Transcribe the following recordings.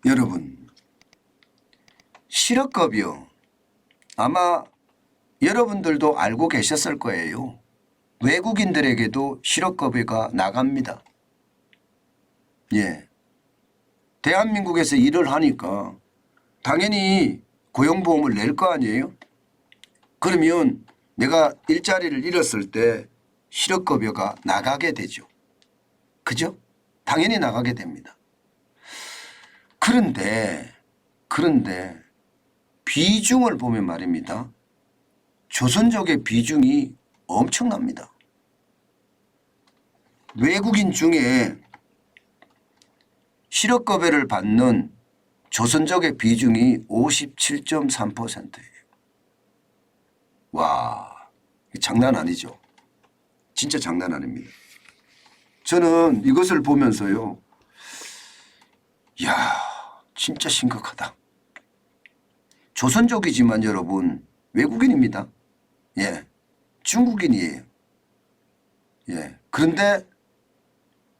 여러분, 실업급여 아마 여러분들도 알고 계셨을 거예요. 외국인들에게도 실업급여가 나갑니다. 예. 대한민국에서 일을 하니까 당연히 고용보험을 낼 거 아니에요? 그러면 내가 일자리를 잃었을 때 실업급여가 나가게 되죠. 그죠? 당연히 나가게 됩니다. 그런데 비중을 보면 말입니다. 조선족의 비중이 엄청납니다. 외국인 중에 실업급여를 받는 조선족의 비중이 57.3%예요. 와, 장난 아니죠. 진짜 장난 아닙니다. 저는 이것을 보면서요. 이야, 진짜 심각하다. 조선족이지만 여러분 외국인입니다. 예, 중국인이에요. 예, 그런데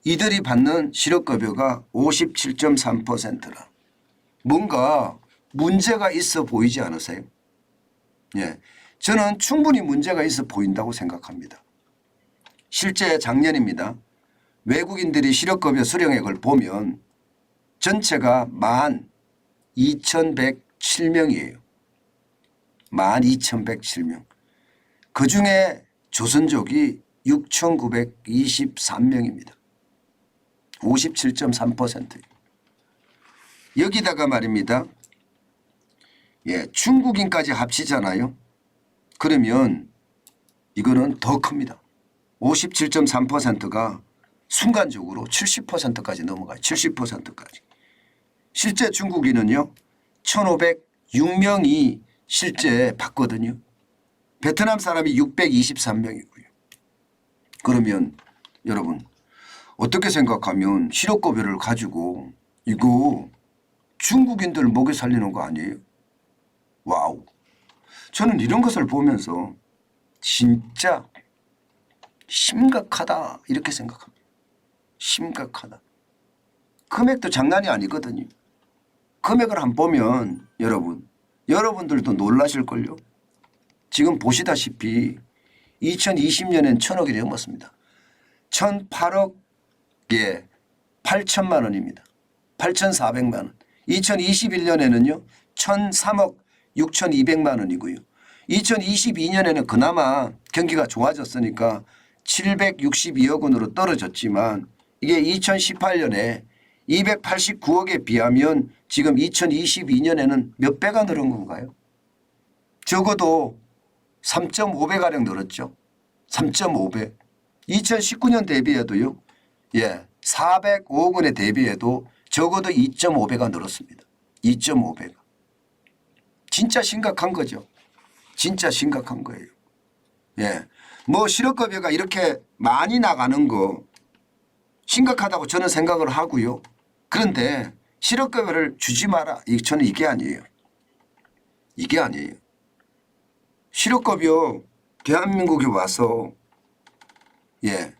이들이 받는 실업급여가 57.3%라. 뭔가 문제가 있어 보이지 않으세요? 예, 저는 충분히 문제가 있어 보인다고 생각합니다. 실제 작년입니다. 외국인들이 실업급여 수령액을 보면 전체가 12,107명이에요. 12,107명. 그중에 조선족이 6,923명입니다. 57.3%. 여기다가 말입니다. 예, 중국인까지 합치잖아요. 그러면 이거는 더 큽니다. 57.3%가 순간적으로 70%까지 넘어가요. 70%까지. 실제 중국인은요. 1,506명이 실제 받거든요. 베트남 사람이 623명이고요. 그러면 여러분 어떻게 생각하면 실업급여를 가지고 이거 중국인들 먹여 살리는 거 아니에요? 와우. 저는 이런 것을 보면서 진짜 심각하다 이렇게 생각합니다. 심각하다. 금액도 장난이 아니거든요. 금액을 한번 보면 여러분들도 놀라실걸요. 지금 보시다시피 2020년엔 1,000억이 넘었습니다. 1,008억에 8천만 원입니다. 8,400만 원. 2021년에는요. 1,003억 6,200만 원이고요. 2022년에는 그나마 경기가 좋아졌으니까 762억 원으로 떨어졌지만 이게 2018년에 289억에 비하면 지금 2022년에는 몇 배가 늘은 건가요? 적어도 3.5배가량 늘었죠. 3.5배. 2019년 대비해도요. 예, 405억 원에 대비해도 적어도 2.5배가 늘었습니다. 2.5배가. 진짜 심각한 거죠. 진짜 심각한 거예요. 예, 뭐 실업급여가 이렇게 많이 나가는 거 심각하다고 저는 생각을 하고요. 그런데 실업급여를 주지 마라. 저는 이게 아니에요. 이게 아니에요. 실업급여 대한민국에 와서 예,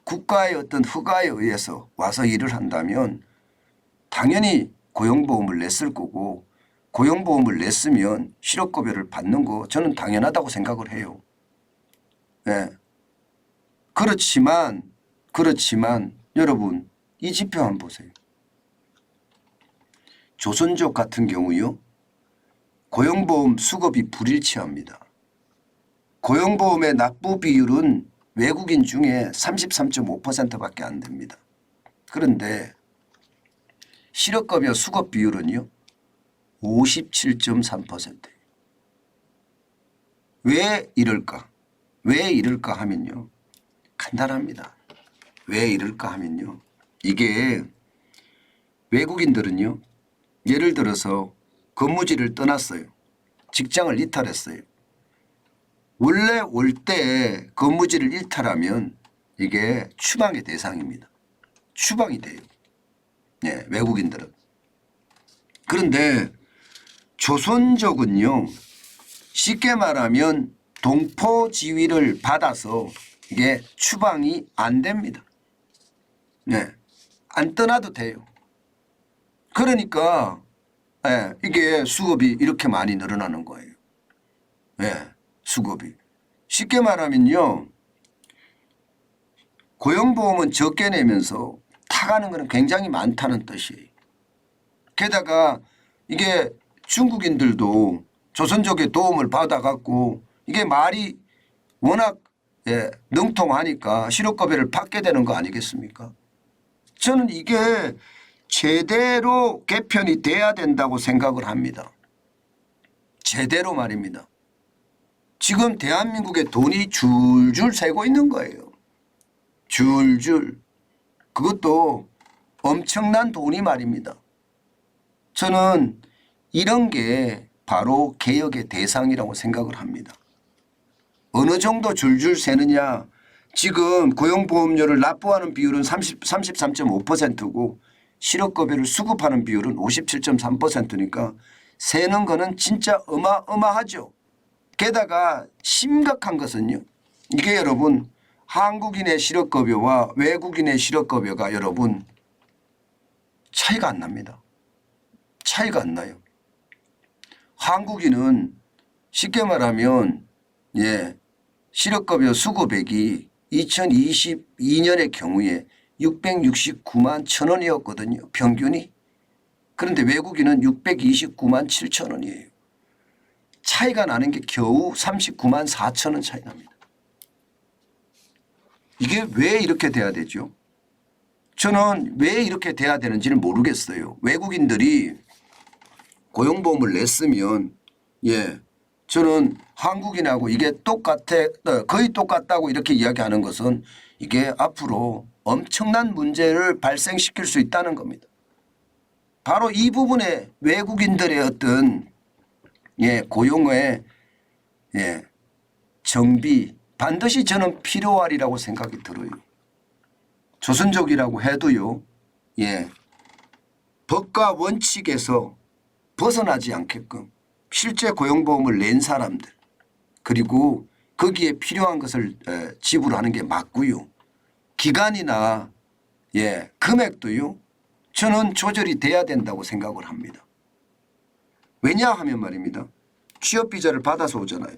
국가의 어떤 허가에 의해서 와서 일을 한다면 당연히 고용보험을 냈을 거고 고용보험을 냈으면 실업급여를 받는 거 저는 당연하다고 생각을 해요. 예. 그렇지만 여러분 이 지표 한번 보세요. 조선족 같은 경우요. 고용보험 수급이 불일치합니다. 고용보험의 납부 비율은 외국인 중에 33.5%밖에 안 됩니다. 그런데 실업급여 수급 비율은요. 57.3%예요. 왜 이럴까? 왜 이럴까 하면요. 간단합니다. 왜 이럴까 하면요. 이게 외국인들은요. 예를 들어서 근무지를 떠났어요. 직장을 이탈했어요. 원래 올 때 근무지를 이탈하면 이게 추방의 대상입니다. 추방이 돼요. 네, 외국인들은. 그런데 조선족은요. 쉽게 말하면 동포지위를 받아서 이게 추방이 안 됩니다. 네, 안 떠나도 돼요. 그러니까 이게 수급이 이렇게 많이 늘어나는 거예요. 수급이. 쉽게 말하면요. 고용보험은 적게 내면서 타가는 것은 굉장히 많다는 뜻이에요. 게다가 이게 중국인들도 조선족의 도움을 받아갖고 이게 말이 워낙 능통하니까 실업급여를 받게 되는 거 아니겠습니까? 저는 이게 제대로 개편이 돼야 된다고 생각을 합니다. 제대로 말입니다. 지금 대한민국에 돈이 줄줄 새고 있는 거예요. 줄줄. 그것도 엄청난 돈이 말입니다. 저는 이런 게 바로 개혁의 대상이라고 생각을 합니다. 어느 정도 줄줄 새느냐. 지금 고용보험료를 납부하는 비율은 33.5%고 실업급여를 수급하는 비율은 57.3%니까 새는 거는 진짜 어마어마하죠. 게다가 심각한 것은요. 이게 여러분 한국인의 실업급여와 외국인의 실업급여가 여러분 차이가 안 납니다. 차이가 안 나요. 한국인은 쉽게 말하면 실업급여 수급액이 2022년의 경우에 669만 1,000원이었거든요. 평균이. 그런데 외국인은 629만 7,000원이에요. 차이가 나는 게 겨우 39만 4,000원 차이 납니다. 이게 왜 이렇게 돼야 되죠? 저는 왜 이렇게 돼야 되는지는 모르겠어요. 외국인들이 고용보험을 냈으면 저는 한국인하고 이게 거의 똑같다고 이렇게 이야기하는 것은 이게 앞으로 엄청난 문제를 발생시킬 수 있다는 겁니다. 바로 이 부분에 외국인들의 어떤 고용의 정비 반드시 저는 필요하리라고 생각이 들어요. 조선족이라고 해도요. 법과 원칙에서 벗어나지 않게끔 실제 고용보험을 낸 사람들 그리고 거기에 필요한 것을 지불하는 게 맞고요. 기간이나 금액도요. 저는 조절이 돼야 된다고 생각을 합니다. 왜냐하면 말입니다. 취업비자를 받아서 오잖아요.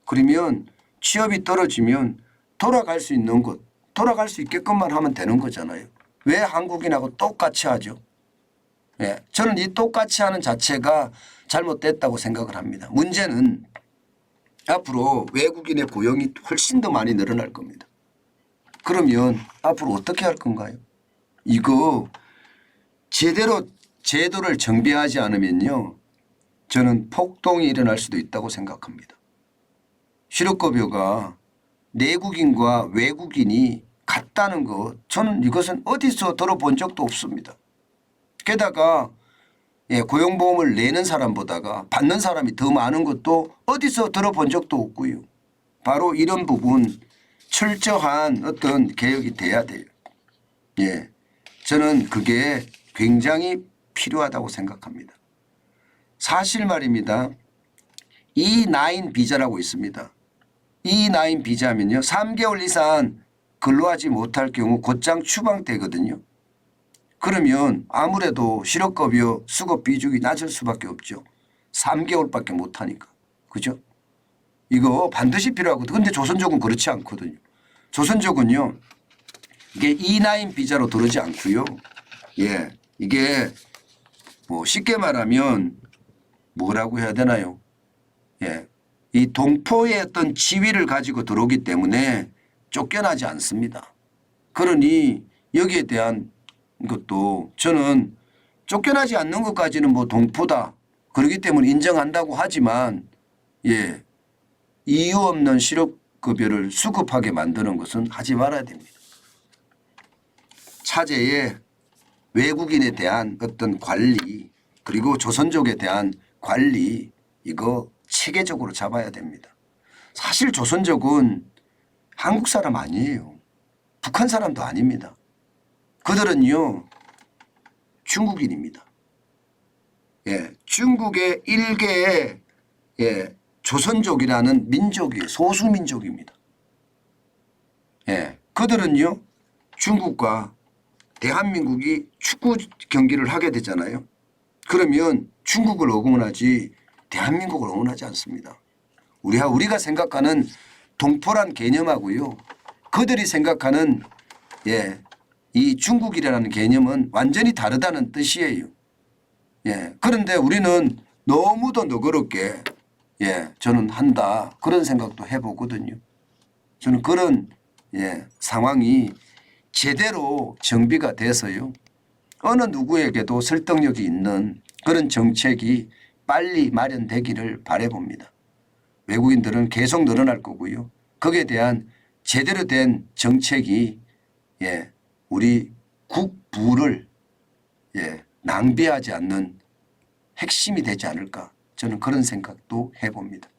그러면 취업이 떨어지면 돌아갈 수 있는 곳, 돌아갈 수 있게끔만 하면 되는 거잖아요. 왜 한국인하고 똑같이 하죠? 저는 이 똑같이 하는 자체가 잘못됐다고 생각을 합니다. 문제는 앞으로 외국인의 고용이 훨씬 더 많이 늘어날 겁니다. 그러면 앞으로 어떻게 할 건가요? 이거 제대로 제도를 정비하지 않으면요. 저는 폭동이 일어날 수도 있다고 생각합니다. 실업급여가 내국인과 외국인이 같다는 것 저는 이것은 어디서 들어본 적도 없습니다. 게다가 고용보험을 내는 사람보다가 받는 사람이 더 많은 것도 어디서 들어본 적도 없고요. 바로 이런 부분 철저한 어떤 개혁이 돼야 돼요. 저는 그게 굉장히 필요하다고 생각합니다. 사실 말입니다. E9 비자라고 있습니다. E9 비자면요. 3개월 이상 근로하지 못할 경우 곧장 추방되거든요. 그러면 아무래도 실업급여 수급 비중이 낮을 수밖에 없죠. 3개월밖에 못하니까. 그죠? 이거 반드시 필요하거든요. 그런데 조선족은 그렇지 않거든요. 조선족은요. 이게 E9 비자로 들어오지 않고요. 이게 뭐 쉽게 말하면 뭐라고 해야 되나요? 이 동포의 어떤 지위를 가지고 들어오기 때문에 쫓겨나지 않습니다. 그러니 여기에 대한 것도 저는 쫓겨나지 않는 것까지는 뭐 동포다. 그렇기 때문에 인정한다고 하지만 이유 없는 실업급여를 수급하게 만드는 것은 하지 말아야 됩니다. 차제에 외국인에 대한 어떤 관리 그리고 조선족에 대한 관리 이거 체계적으로 잡아야 됩니다. 사실 조선족은 한국 사람 아니에요. 북한 사람도 아닙니다. 그들은요 중국인입니다. 중국의 일개의 조선족이라는 민족이 소수민족입니다. 그들은요 중국과 대한민국이 축구 경기를 하게 되잖아요. 그러면 중국을 응원하지 대한민국을 응원하지 않습니다. 우리가 생각하는 동포란 개념하고요. 그들이 생각하는 이 중국이라는 개념은 완전히 다르다는 뜻이에요. 그런데 우리는 너무도 너그럽게 저는 한다 그런 생각도 해보거든요. 저는 그런 상황이 제대로 정비가 돼서요. 어느 누구에게도 설득력이 있는 그런 정책이 빨리 마련되기를 바라봅니다. 외국인들은 계속 늘어날 거고요. 거기에 대한 제대로 된 정책이 우리 국부를 낭비하지 않는 핵심이 되지 않을까 저는 그런 생각도 해봅니다.